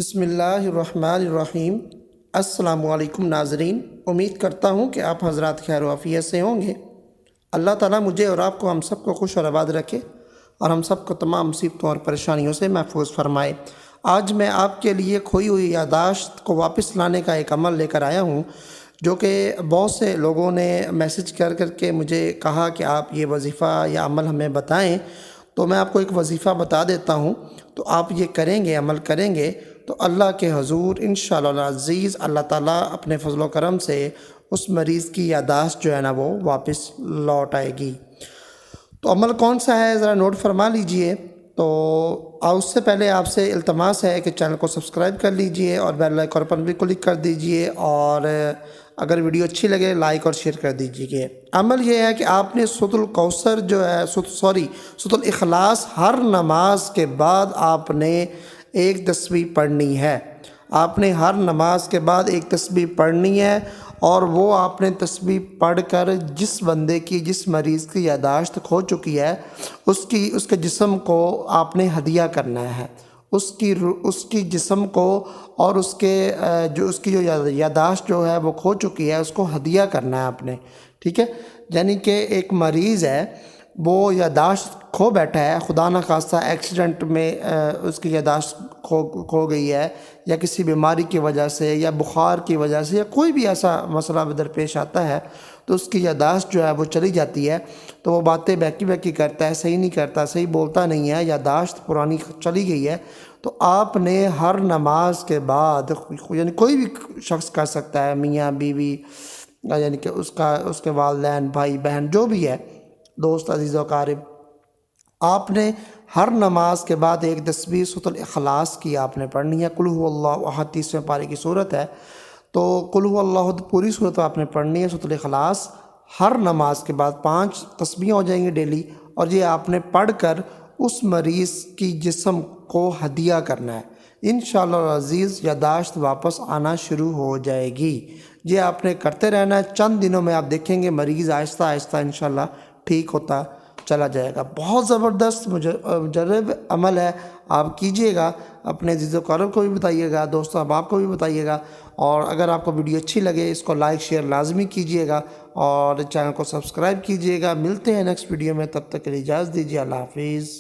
بسم اللہ الرحمن الرحیم۔ السلام علیکم ناظرین، امید کرتا ہوں کہ آپ حضرات خیر و عافیت سے ہوں گے۔ اللہ تعالیٰ مجھے اور آپ کو ہم سب کو خوش اور آباد رکھے اور ہم سب کو تمام مصیبتوں اور پریشانیوں سے محفوظ فرمائے۔ آج میں آپ کے لیے کھوئی ہوئی یادداشت کو واپس لانے کا ایک عمل لے کر آیا ہوں، جو کہ بہت سے لوگوں نے میسج کر کے مجھے کہا کہ آپ یہ وظیفہ یا عمل ہمیں بتائیں، تو میں آپ کو ایک وظیفہ بتا دیتا ہوں، تو آپ یہ کریں گے، عمل کریں گے تو اللہ کے حضور انشاءاللہ العزیز اللہ تعالیٰ اپنے فضل و کرم سے اس مریض کی یادداشت جو ہے نا وہ واپس لوٹ آئے گی۔ تو عمل کون سا ہے ذرا نوٹ فرما لیجئے۔ تو اس سے پہلے آپ سے التماس ہے کہ چینل کو سبسکرائب کر لیجئے اور بیل آئیکن پر بھی کلک کر دیجئے، اور اگر ویڈیو اچھی لگے لائک اور شیئر کر دیجئے۔ عمل یہ ہے کہ آپ نے سورۃ الکوثر جو ہے سورۃ الاخلاص ہر نماز کے بعد آپ نے ایک تسبیح پڑھنی ہے۔ آپ نے ہر نماز کے بعد ایک تسبیح پڑھنی ہے، اور وہ آپ نے تسبیح پڑھ کر جس بندے کی، جس مریض کی یادداشت کھو چکی ہے، اس کے جسم کو آپ نے ہدیہ کرنا ہے۔ اس کی جسم کو اور اس کی جو یادداشت جو ہے وہ کھو چکی ہے، اس کو ہدیہ کرنا ہے آپ نے، ٹھیک ہے؟ یعنی کہ ایک مریض ہے، وہ یادداشت کھو بیٹھا ہے، خدا نخواستہ ایکسیڈنٹ میں اس کی یادداشت کھو گئی ہے، یا کسی بیماری کی وجہ سے، یا بخار کی وجہ سے، یا کوئی بھی ایسا مسئلہ درپیش آتا ہے، تو اس کی یادداشت جو ہے وہ چلی جاتی ہے، تو وہ باتیں بہکی کرتا ہے، صحیح نہیں کرتا، صحیح بولتا نہیں ہے، یادداشت پرانی چلی گئی ہے۔ تو آپ نے ہر نماز کے بعد، یعنی کوئی بھی شخص کر سکتا ہے، میاں بیوی، یعنی کہ اس کے والدین، بھائی بہن، جو بھی ہے، دوست عزیز و اقارب، آپ نے ہر نماز کے بعد ایک تسبیح سورۃ الاخلاص کی آپ نے پڑھنی ہے۔ قل هو اللہ احد 30ویں پارے کی صورت ہے، تو قل هو اللہ احد پوری صورت آپ نے پڑھنی ہے، سورۃ الاخلاص ہر نماز کے بعد 5 تسبیحیں ہو جائیں گی ڈیلی، اور یہ آپ نے پڑھ کر اس مریض کی جسم کو ہدیہ کرنا ہے۔ انشاءاللہ العزیز یادداشت واپس آنا شروع ہو جائے گی۔ یہ آپ نے کرتے رہنا ہے، چند دنوں میں آپ دیکھیں گے مریض آہستہ آہستہ انشاءاللہ ٹھیک ہوتا چلا جائے گا۔ بہت زبردست مجرب عمل ہے، آپ کیجئے گا، اپنے عزیز و اقارب کو بھی بتائیے گا، دوست احباب کو بھی بتائیے گا، اور اگر آپ کو ویڈیو اچھی لگے اس کو لائک شیئر لازمی کیجئے گا، اور چینل کو سبسکرائب کیجئے گا۔ ملتے ہیں نیکسٹ ویڈیو میں، تب تک کے لیے اجازت دیجیے، اللہ حافظ۔